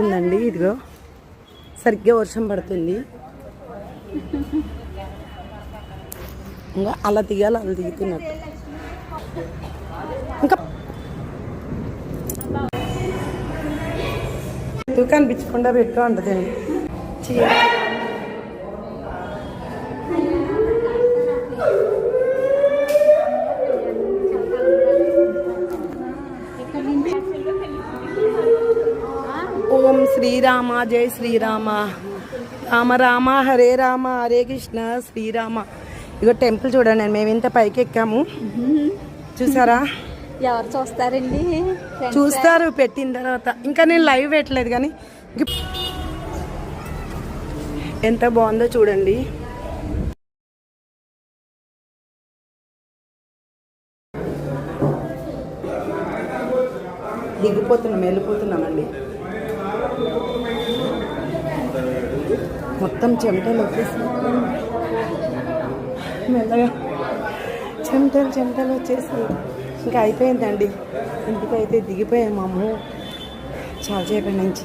ఉందండి. ఇదిగో సరిగ్గా వర్షం పడుతుంది. ఇంకా అలా దిగాలి, అలా దిగుతున్నట్టు. ఇంకా కనిపించకుండా పెట్టు అంటదండి. ఓం శ్రీరామ జై శ్రీరామ, రామ రామ హరే రామ హరే కృష్ణ శ్రీరామ. ఇగో టెంపుల్ చూడండి, మేము ఇంత పైకి ఎక్కాము చూసారా. ఎవరు చూస్తారండి? చూస్తారు పెట్టిన తర్వాత. ఇంకా నేను లైవ్ పెట్టలేదు కానీ ఎంత బాగుందో చూడండి. వెళ్ళిపోతున్నామండి. మొత్తం చెమటలు వచ్చేసి మెల్లగా చెమటలు వచ్చేసి ఇంకా అయిపోయిందండి. ఇంటికైతే దిగిపోయాము చాలా సేపటి నుంచి.